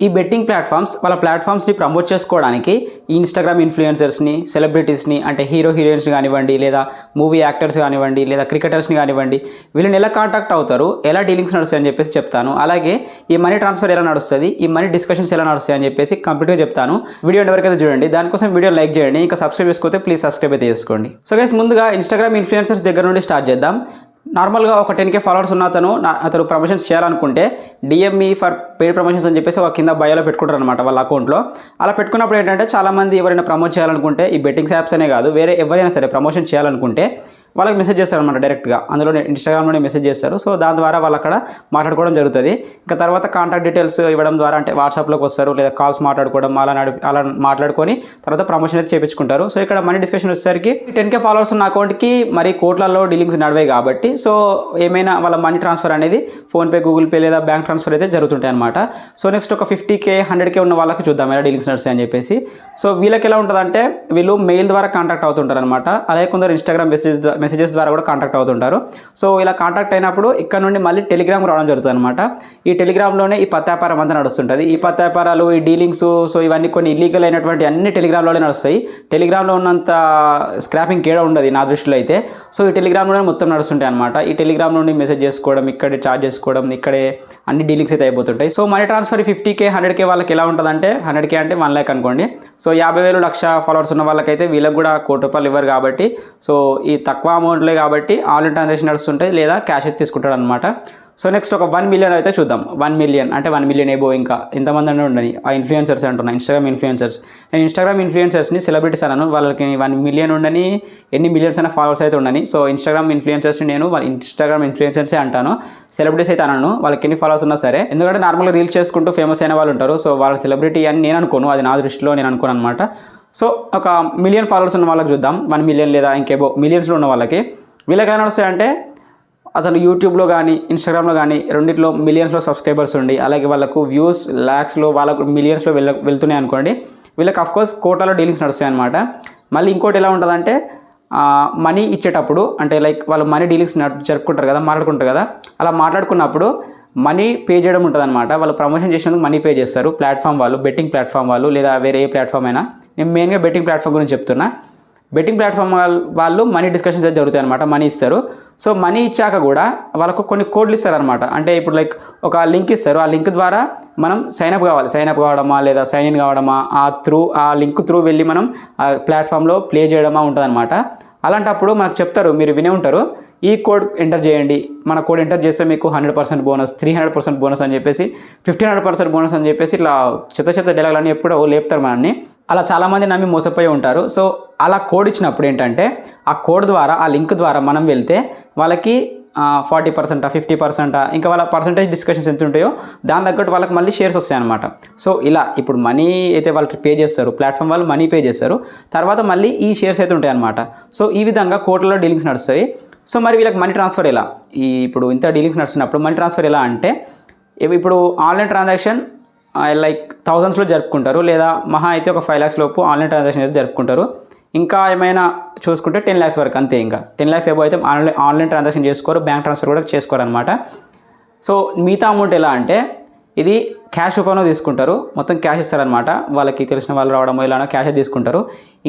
ఈ betting platforms వాళ్ళ ప్లాట్ఫామ్స్ని promote చేసుకోవడానికి ఈ ఇన్స్టాగ్రామ్ ఇన్ఫ్లుయెన్సర్స్ని, సెలబ్రిటీస్ని అంటే హీరోయిన్స్ కానివ్వండి, లేదా మూవీ యాక్టర్స్ కానివ్వండి, లేదా క్రికెటర్స్ని కానివ్వండి, వీళ్ళని ఎలా కాంటాక్ట్ అవుతారు, ఎలా డీలింగ్స్ నడుస్తాయి అని చెప్పేసి చెప్తాను. అలాగే ఈ మనీ ట్రాన్స్ఫర్ ఎలా నడుస్తుంది, ఈ మనీ డిస్కషన్స్ ఎలా నడుస్తాయి అని చెప్పేసి కంప్లీట్గా చెప్తాను. వీడియో ఎవరికైతే చూడండి, దానికోసం వీడియో లైక్ చేయండి. ఇంకా సబ్స్క్రైబ్ చేసుకోతే ప్లీజ్ సబ్స్క్రైబ్ అయితే చేసుకోండి. సో గైస్, ముందుగా ఇన్స్టాగ్రామ్ ఇన్ఫ్లుయెన్సర్స్ దగ్గర నుండి స్టార్ట్ చేద్దాం. నార్మల్గా ఒక 10K ఫాలోవర్స్ ఉన్న అతను ప్రమోషన్స్ చేయాలనుకుంటే డిఎంఈ ఫర్ పెయిడ్ ప్రమోషన్స్ అని చెప్పేసి ఒక కింద బయోలో పెట్టుకుంటారు అనమాట వాళ్ళ అకౌంట్లో. అలా పెట్టుకున్నప్పుడు ఏంటంటే చాలామంది ఎవరైనా ప్రమోట్ చేయాలనుకుంటే ఈ బెట్టింగ్స్ యాప్స్ అనే కాదు, వేరే ఎవరైనా సరే ప్రమోషన్ చేయాలనుకుంటే వాళ్ళకి మెసేజ్ చేస్తారు అనమాట డైరెక్ట్గా. అందులోనే ఇన్స్టాగ్రామ్లోనే మెసేజ్ చేస్తారు. సో దాని ద్వారా వాళ్ళు అక్కడ మాట్లాడుకోవడం జరుగుతుంది. ఇంకా తర్వాత కాంటాక్ట్ డీటెయిల్స్ ఇవ్వడం ద్వారా అంటే వాట్సాప్లోకి వస్తారు, లేదా కాల్స్ మాట్లాడుకోవడం, అలా మాట్లాడుకొని తర్వాత ప్రమోషన్ అయితే చేయించుకుంటారు. సో ఇక్కడ మనీ డిస్కషన్ వచ్చేసరికి 10K ఫాలోవర్స్ ఉన్న అకౌంట్కి మరి కోట్లలో డీలింగ్స్ నడివాయి కాబట్టి సో ఏమైనా వాళ్ళ మనీ ట్రాన్స్ఫర్ అనేది ఫోన్పే, గూగుల్ పే లేదా బ్యాంక్ ట్రాన్స్ఫర్ అయితే జరుగుతుంటాయి అనమాట. సో నెక్స్ట్ ఒక 50K 100K ఉన్న వాళ్ళకి చూద్దాం ఎలా డీలింగ్స్ నడుస్తాయి అని చెప్పేసి. సో వీళ్ళకి ఎలా ఉంటుందంటే వీళ్ళు మెయిల్ ద్వారా కాంటాక్ట్ అవుతుంటారు అనమాట. అలాగే కొందరు ఇన్స్టాగ్రామ్ మెసేజెస్ ద్వారా కూడా కాంటాక్ట్ అవుతుంటారు. సో ఇలా కాంటాక్ట్ అయినప్పుడు ఇక్కడ నుండి మళ్ళీ టెలిగ్రామ్ రావడం జరుగుతుంది అనమాట. ఈ టెలిగ్రామ్లోనే ఈ పత్యాపారం అంతా నడుస్తుంటుంది. ఈ పత్యాపారాలు, ఈ డీలింగ్స్, సో ఇవన్నీ కొన్ని ఇల్లీగల్ అయినటువంటి అన్ని టెలిగ్రామ్లోనే నడుస్తాయి. టెలిగ్రామ్లో ఉన్నంత స్క్రాపింగ్ కేడ ఉండదు నా దృష్టిలో అయితే. సో ఈ టెలిగ్రామ్లోనే మొత్తం నడుస్తుంటాయి అనమాట. ఈ టెలిగ్రామ్ నుండి మెసేజ్ చేసుకోవడం, ఇక్కడే చార్జ్ చేసుకోవడం, ఇక్కడే అన్ని డీలింగ్స్ అయితే అయిపోతుంటాయి. So money transfer 50K 100K వాళ్ళకి ఎలా ఉంటుందంటే 100K అంటే 1 lakh అనుకోండి. సో 50,000 లక్ష ఫాలోవర్స్ ఉన్న వాళ్ళకైతే వీళ్ళకి కూడా ₹1,00,00,000 ఇవ్వరు కాబట్టి సో ఈ తక్కువ అమౌంట్లే కాబట్టి ఆన్లైన్ ట్రాన్సాక్షన్ నడుస్తుంటాయి, లేదా క్యాష్ అయితే తీసుకుంటాడు అనమాట. సో నెక్స్ట్ ఒక 1 million అయితే చూద్దాం. 1 million అంటే 1 million ఏబో ఇంకా ఎంతమంది అని ఉండని ఆ ఇన్ఫ్లుయెన్సర్స్ అంటున్నా, ఇన్స్టాగ్రామ్ ఇన్ఫ్లుయెన్సర్స్. నేను ఇన్స్టాగ్రామ్ ఇన్ఫ్లుయెన్సర్స్ని సెలబ్రిటీస్ అన్నాను, వాళ్ళకి 1 million ఉండని, ఎన్ని మిలియన్స్ అయినా ఫాలోవర్స్ అయితే ఉండని. సో ఇన్స్టాగ్రామ్ ఇన్ఫ్లుయెన్సర్స్ని నేను ఇన్స్టాగ్రామ్ ఇన్ఫ్లుయెన్సర్సే అంటాను, సెలబ్రిటీస్ అయితే అన్నాను. వాళ్ళకి ఎన్ని ఫాలోవర్స్ ఉన్నా సరే, ఎందుకంటే నార్మల్గా రీల్స్ చేసుకుంటూ ఫేమస్ అయిన వాళ్ళు ఉంటారు. సో వాళ్ళ సెలబ్రిటీ అని నేను అనుకోను, అది నా దృష్టిలో నేను అనుకోను అనమాట. సో ఒక 1 million ఫాలోవర్స్ ఉన్న వాళ్ళకి చూద్దాం. 1 million లేదా ఇంకేబో మిలియన్స్లో ఉన్న వాళ్ళకి వీళ్ళకి ఎలా నడుస్తాయంటే అతను యూట్యూబ్లో కానీ ఇన్స్టాగ్రామ్లో కానీ రెండిట్లో మిలియన్స్లో సబ్స్క్రైబర్స్ ఉండి, అలాగే వాళ్ళకు వ్యూస్ ల్యాక్స్లో వాళ్ళకు మిలియన్స్లో వెళ్తున్నాయి అనుకోండి, వీళ్ళకి అఫ్కోర్స్ కోటాలో డీలింగ్స్ నడుస్తాయి అనమాట. మళ్ళీ ఇంకోటి ఎలా ఉంటుందంటే మనీ ఇచ్చేటప్పుడు అంటే లైక్ వాళ్ళు మనీ డీలింగ్స్ జరుపుకుంటారు కదా, మాట్లాడుకుంటారు కదా, అలా మాట్లాడుకున్నప్పుడు మనీ పే చేయడం ఉంటుంది అనమాట. వాళ్ళు ప్రమోషన్ చేసినందుకు మనీ పే చేస్తారు ప్లాట్ఫామ్ వాళ్ళు, బెట్టింగ్ ప్లాట్ఫామ్ వాళ్ళు, లేదా వేరే ఏ ప్లాట్ఫామ్ అయినా. నేను మెయిన్గా బెట్టింగ్ ప్లాట్ఫామ్ గురించి చెప్తున్నా. బెట్టింగ్ ప్లాట్ఫామ్ వాళ్ళు మనీ డిస్కషన్స్ అయితే జరుగుతాయి అనమాట, మనీ ఇస్తారు. సో మనీ ఇచ్చాక కూడా వాళ్ళకు కొన్ని కోడ్లు ఇస్తారనమాట. అంటే ఇప్పుడు లైక్ ఒక లింక్ ఇస్తారు, ఆ లింక్ ద్వారా మనం సైన్అప్ కావడమా లేదా సైన్ ఇన్ కావడమా, ఆ లింక్ త్రూ వెళ్ళి మనం ఆ ప్లాట్ఫామ్లో ప్లే చేయడమా ఉంటుందన్నమాట. అలాంటప్పుడు మనకు చెప్తారు, మీరు వినే ఉంటారు, ఈ కోడ్ ఎంటర్ చేయండి, మన కోడ్ ఎంటర్ చేస్తే మీకు 100% బోనస్, 300% బోనస్ అని చెప్పేసి, 1500% బోనస్ అని చెప్పేసి ఇట్లా చెత్త డైలాగులన్నీ ఎప్పుడో లేపుతారు మనల్ని. అలా చాలామంది నమ్మి మోసపోయి ఉంటారు. సో అలా కోడ్ ఇచ్చినప్పుడు ఏంటంటే ఆ కోడ్ ద్వారా, ఆ లింక్ ద్వారా మనం వెళ్తే వాళ్ళకి 40%, 50%, ఇంకా వాళ్ళ పర్సంటేజ్ డిస్కషన్స్ ఎంత ఉంటాయో దాని తగ్గట్టు వాళ్ళకి మళ్ళీ షేర్స్ వస్తాయి అనమాట. సో ఇలా ఇప్పుడు మనీ అయితే వాళ్ళకి పే చేస్తారు, ప్లాట్ఫామ్ వాళ్ళు మనీ పే చేస్తారు, తర్వాత మళ్ళీ ఈ షేర్స్ అయితే ఉంటాయి అనమాట. సో ఈ విధంగా కోట్లలో డీలింగ్స్ నడుస్తాయి. సో మరి వీళ్ళకి మనీ ట్రాన్స్ఫర్ ఎలా, ఇప్పుడు ఇంత డీలింగ్స్ నడుస్తున్నప్పుడు మనీ ట్రాన్స్ఫర్ ఎలా అంటే ఇప్పుడు ఆన్లైన్ ట్రాన్సాక్షన్ లైక్ థౌజండ్స్లో జరుపుకుంటారు, లేదా మహా అయితే ఒక 5 lakhs లోపు ఆన్లైన్ ట్రాన్సాక్షన్ అయితే జరుపుకుంటారు. ఇంకా ఏమైనా చూసుకుంటే 10 lakhs వరకు అంతే. ఇంకా 10 lakhs ఏవో అయితే ఆన్లైన్ ట్రాన్సాక్షన్ చేసుకోరు, బ్యాంక్ ట్రాన్స్ఫర్ కూడా చేసుకోరు అనమాట. సో మిగతా అమౌంట్ ఎలా అంటే ఇది క్యాష్ రూపంలో తీసుకుంటారు, మొత్తం క్యాష్ ఇస్తారనమాట. వాళ్ళకి తెలిసిన వాళ్ళు రావడమో ఇలానో క్యాష్ తీసుకుంటారు.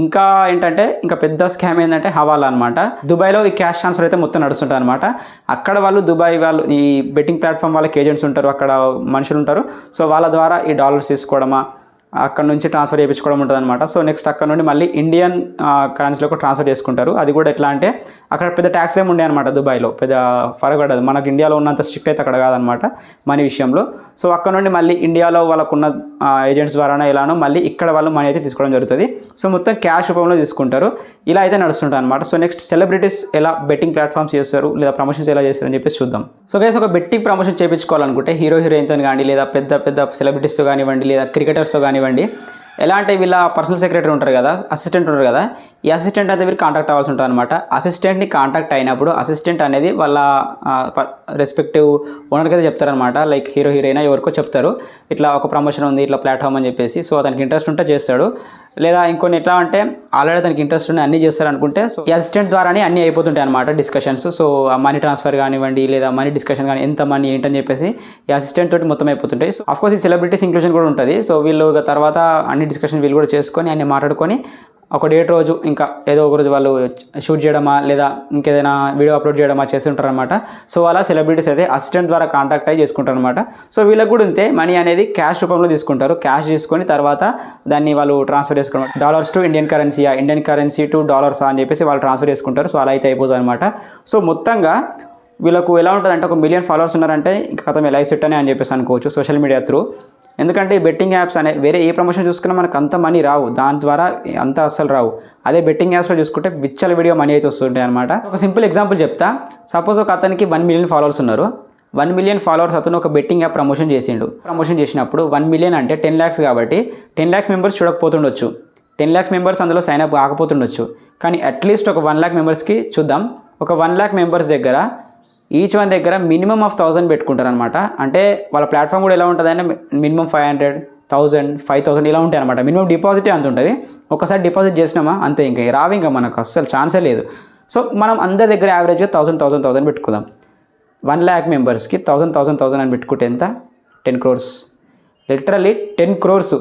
ఇంకా ఏంటంటే ఇంకా పెద్ద స్కామ్ ఏంటంటే హవాలా అనమాట. దుబాయ్లో ఈ క్యాష్ ట్రాన్స్ఫర్ అయితే మొత్తం నడుస్తుంటుంది అనమాట. అక్కడ వాళ్ళు దుబాయ్ వాళ్ళు ఈ బెట్టింగ్ ప్లాట్ఫామ్ వాళ్ళకి ఏజెంట్స్ ఉంటారు, అక్కడ మనుషులు ఉంటారు. సో వాళ్ళ ద్వారా ఈ డాలర్స్ తీసుకోవడమా, అక్కడ నుంచి ట్రాన్స్ఫర్ చేయించుకోవడం ఉంటుంది అనమాట. సో నెక్స్ట్ అక్కడ నుండి మళ్ళీ ఇండియన్ కరెన్సీలోకి ట్రాన్స్ఫర్ చేసుకుంటారు. అది కూడా ఎట్లా అంటే అక్కడ పెద్ద ట్యాక్స్ ఏమి ఉండే అనమాట, దుబాయ్లో పెద్ద ఫరక్ పడదు. మనకు ఇండియాలో ఉన్నంత స్ట్రిక్ట్ అయితే అక్కడ కాదనమాట మనీ విషయంలో. సో అక్కడ నుండి మళ్ళీ ఇండియాలో వాళ్ళకున్న ఏజెంట్స్ ద్వారానో ఎలానో మళ్ళీ ఇక్కడ వాళ్ళు మనీ అయితే తీసుకోవడం జరుగుతుంది. సో మొత్తం క్యాష్ రూపంలో తీసుకుంటారు. ఇలా అయితే నడుస్తుంటారు అనమాట. సో నెక్స్ట్ సెలబ్రిటీస్ ఎలా బెట్టింగ్ ప్లాట్ఫామ్స్ చేస్తారు, లేదా ప్రమోషన్స్ ఎలా చేస్తారు అని చెప్పేసి చూద్దాం. సో గైస్, ఒక బెట్టింగ్ ప్రమోషన్ చేయించుకోవాలనుకుంటే హీరోయిన్తో కానీ, లేదా పెద్ద సెలబ్రిటీస్తో కానివ్వండి, లేదా క్రికెటర్స్తో కానివ్వండి, ఎలా అంటే వీళ్ళ పర్సనల్ సెక్రటరీ ఉంటారు కదా, అసిస్టెంట్ ఉంటారు కదా, ఈ అసిస్టెంట్ అయితే వీళ్ళు కాంటాక్ట్ అవ్వాల్సి ఉంటుంది అనమాట. అసిస్టెంట్ని కాంటాక్ట్ అయినప్పుడు అసిస్టెంట్ అనేది వాళ్ళ రెస్పెక్టివ్ ఓనర్కి అయితే చెప్తారనమాట. లైక్ హీరోయిన్ ఎవరికో చెప్తారు, ఇట్లా ఒక ప్రమోషన్ ఉంది, ఇట్లా ప్లాట్ఫామ్ అని చెప్పేసి. సో అతనికి ఇంట్రెస్ట్ ఉంటే చేస్తాడు. లేదా ఇంకొన్ని ఎట్లా అంటే ఆల్రెడీ తనకి ఇంట్రెస్ట్ ఉన్నాయి అన్నీ చేస్తారు అనుకుంటే సో ఈ అసిస్టెంట్ ద్వారానే అన్నీ అయిపోతుంటాయి అనమాట డిస్కషన్స్. సో మనీ ట్రాన్స్ఫర్ కానివ్వండి లేదా మనీ డిస్కషన్ కానీ ఎంత మనీ ఏంటని చెప్పేసి ఈ అసిస్టెంట్ తోటి మొత్తం అయిపోతుంటాయి. సో అఫ్కోర్స్ ఈ సెలబ్రిటీస్ ఇంక్లూజన్ కూడా ఉంటుంది. సో వీళ్ళు తర్వాత అన్ని డిస్కషన్ వీళ్ళు కూడా చేసుకొని అన్ని మాట్లాడుకొని ఒక డేట్ రోజు ఇంకా ఏదో ఒక రోజు వాళ్ళు షూట్ చేయడమా లేదా ఇంకేదైనా వీడియో అప్లోడ్ చేయడమా చేస్తుంటారనమాట. సో అలా సెలబ్రిటీస్ అయితే అసిస్టెంట్ ద్వారా కాంటాక్ట్ అయ్యి చేసుకుంటారు అనమాట. సో వీళ్ళకి కూడా ఉంటే మనీ అనేది క్యాష్ రూపంలో తీసుకుంటారు. క్యాష్ తీసుకొని తర్వాత దాన్ని వాళ్ళు ట్రాన్స్ఫర్ చేసుకుంటారు. డాలర్స్ టు ఇండియన్ కరెన్సీయా, ఇండియన్ కరెన్సీ టు డాలర్సా అని చెప్పేసి వాళ్ళు ట్రాన్స్ఫర్ చేసుకుంటారు. సో అలా అయితే అయిపోతుంది అనమాట. సో మొత్తంగా వీళ్ళకు ఎలా ఉంటుందంటే 1 మిలియన్ ఫాలోవర్స్ ఉన్నారంటే ఇంకా కథ లైఫ్ సెట్ అని చెప్పేసి అనుకోవచ్చు సోషల్ మీడియా త్రూ. ఎందుకంటే ఈ బెట్టింగ్ యాప్స్ అనే వేరే ఏ ప్రమోషన్ చూసుకున్నా మనకు అంత మనీ రావు, దాని ద్వారా అంత అస్సలు రావు. అదే బెట్టింగ్ యాప్స్లో చూసుకుంటే విచ్చల వీడియో మనీ అయితే వస్తుంటాయి అనమాట. ఒక సింపుల్ ఎగ్జాంపుల్ చెప్తా. సపోజ్ ఒక అతనికి 1 మిలియన్ ఫాలోవర్స్ ఉన్నారు. 1 మిలియన్ ఫాలోవర్స్ అతను ఒక బెట్టింగ్ యాప్ ప్రమోషన్ చేసిండు. ప్రమోషన్ చేసినప్పుడు 1 మిలియన్ అంటే 10 lakhs కాబట్టి 10 lakhs మెంబర్స్ చూడకపోతుండొచ్చు, 10 lakhs మెంబర్స్ అందులో సైన్ అప్ కాకపోతుండొచ్చు. కానీ అట్లీస్ట్ ఒక 1 lakh మెంబర్స్కి చూద్దాం, ఒక 1 lakh మెంబర్స్ దగ్గర ఈచ్ వన్ దగ్గర మినిమం ఆఫ్ 1000 పెట్టుకుంటారు అనమాట. అంటే వాళ్ళ ప్లాట్ఫామ్ కూడా ఎలా ఉంటుంది అంటే మినిమం 500, 1000, 5000 ఇలా ఉంటాయి అనమాట. మినిమం డిపాజిటే అంత ఉంటుంది. ఒకసారి డిపాజిట్ చేసినామా అంతే, ఇంకా రావు, ఇంకా మనకు అస్సలు ఛాన్సే లేదు. సో మనం అందరి దగ్గర యావరేజ్గా 1000 పెట్టుకుందాం. 1 lakh మెంబర్స్కి 1000 అని పెట్టుకుంటే ఎంత? 10 crores. Literally 10 crores.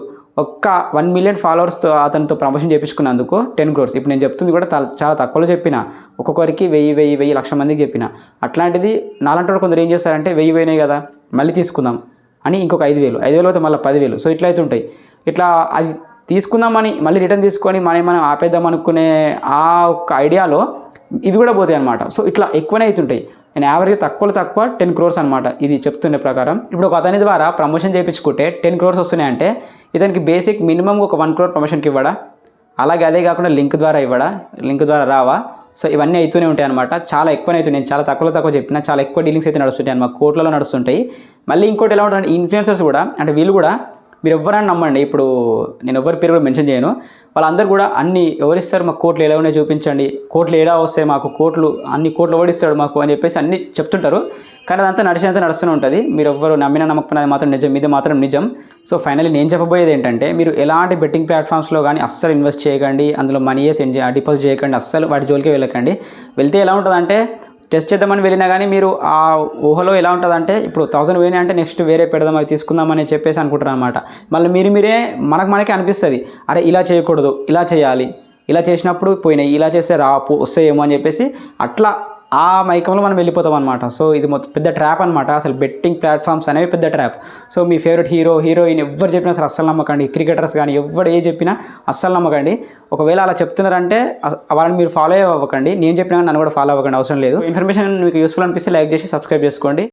ఒక్క 1 మిలియన్ ఫాలోవర్స్తో అతనితో ప్రమోషన్ చేయించుకున్నందుకు 10 crores. ఇప్పుడు నేను చెప్తుంది కూడా చాలా తక్కువలో చెప్పిన, ఒక్కొక్కరికి 1000 1,00,000 మందికి చెప్పిన. అట్లాంటిది నాలంటి కొందరు ఏం చేస్తారంటే 1000 పోయినాయి కదా మళ్ళీ తీసుకుందాం అని ఇంకొక 5,000 అయితే మళ్ళీ 10,000. సో ఇట్లా అయితే ఉంటాయి. ఇట్లా అది తీసుకుందామని మళ్ళీ రిటర్న్ తీసుకొని మనం ఆపేద్దాం అనుకునే ఆ ఒక్క ఐడియాలో ఇవి కూడా పోతాయి అనమాట. సో ఇట్లా ఎక్కువనే అవుతుంటాయి. నేను యావరేజ్ తక్కువ 10 crores అనమాట ఇది చెప్తుండే ప్రకారం. ఇప్పుడు ఒక అతని ద్వారా ప్రమోషన్ చేయించుకుంటే 10 crores వస్తున్నాయంటే ఇతనికి బేసిక్ మినిమం ఒక 1 crore ప్రమోషన్కి ఇవ్వడా, అలాగే అదే కాకుండా లింక్ ద్వారా ఇవ్వడా, లింక్ ద్వారా రావా. సో ఇవన్నీ అవుతూనే ఉంటాయి అనమాట. చాలా ఎక్కువనే అవుతుంది. నేను చాలా తక్కువ చెప్పిన చాలా ఎక్కువ డీలింగ్స్ అయితే నడుస్తుంటాయి అనమాట, కోట్లలో నడుస్తుంటాయి. మళ్ళీ ఇంకోటి ఎలా ఉంటుంది, ఇన్ఫ్లుయెన్సర్స్ కూడా అంటే వీళ్ళు కూడా మీరు ఎవరైనా నమ్మండి, ఇప్పుడు నేను ఎవరి పేరు కూడా మెన్షన్ చేయను, వాళ్ళందరూ కూడా అన్ని ఎవరిస్తారు మాకు కోట్లు ఎలా ఉన్నాయో చూపించండి, కోట్లు ఏడా వస్తాయి మాకు, అన్ని కోట్లు ఎవడిస్తాడు మాకు అని చెప్పేసి అన్ని చెప్తుంటారు. కానీ అదంతా నడుస్తూనే ఉంటుంది. మీరు ఎవరు నమ్మినా నమ్మకపోయినా అది మాత్రం నిజం, ఇది మాత్రం నిజం. సో ఫైనల్లీ నేను చెప్పబోయేది ఏంటంటే మీరు ఎలాంటి బెట్టింగ్ ప్లాట్ఫామ్స్లో కానీ అస్సలు ఇన్వెస్ట్ చేయకండి, అందులో మనీ డిపాజిట్ చేయకండి, అస్సలు వాటి జోలికి వెళ్ళకండి. వెళ్తే ఎలా ఉంటుందంటే టెస్ట్ చేద్దామని వెళ్ళినా కానీ మీరు ఆ ఊహలో ఎలా ఉంటుందంటే ఇప్పుడు 1000 పోయినాయి అంటే నెక్స్ట్ వేరే పెడదాం అవి తీసుకుందామని చెప్పేసి అనుకుంటారు అనమాట. మళ్ళీ మీరే మనకే అనిపిస్తుంది అరే ఇలా చేయకూడదు, ఇలా చేయాలి, ఇలా చేసినప్పుడు పోయినాయి, ఇలా చేస్తే వస్తాయేమో అని చెప్పేసి అట్లా ఆ మైకంలో మనం వెళ్ళిపోతాం అనమాట. సో ఇది మొత్తం పెద్ద ట్రాప్ అనమాట. అసలు బెట్టింగ్ ప్లాట్ఫామ్స్ అనేవి పెద్ద ట్రాప్. సో మీ ఫేవరెట్ హీరోయిన్ ఎవరు చెప్పినా అసలు అస్సలు నమ్మకండి. క్రికెటర్స్ కానీ ఎవరు ఏ చెప్పినా అస్సలు నమ్మకండి. ఒకవేళ అలా చెప్తున్నారంటే వాళ్ళని మీరు ఫాలో అవ్వకండి. నేను చెప్పినా నన్ను కూడా ఫాలో అవ్వకండి, అవసరం లేదు. ఇన్ఫర్మేషన్ మీకు యూస్ఫుల్ అనిపిస్తే లైక్ చేసి సబ్స్క్రైబ్ చేసుకోండి.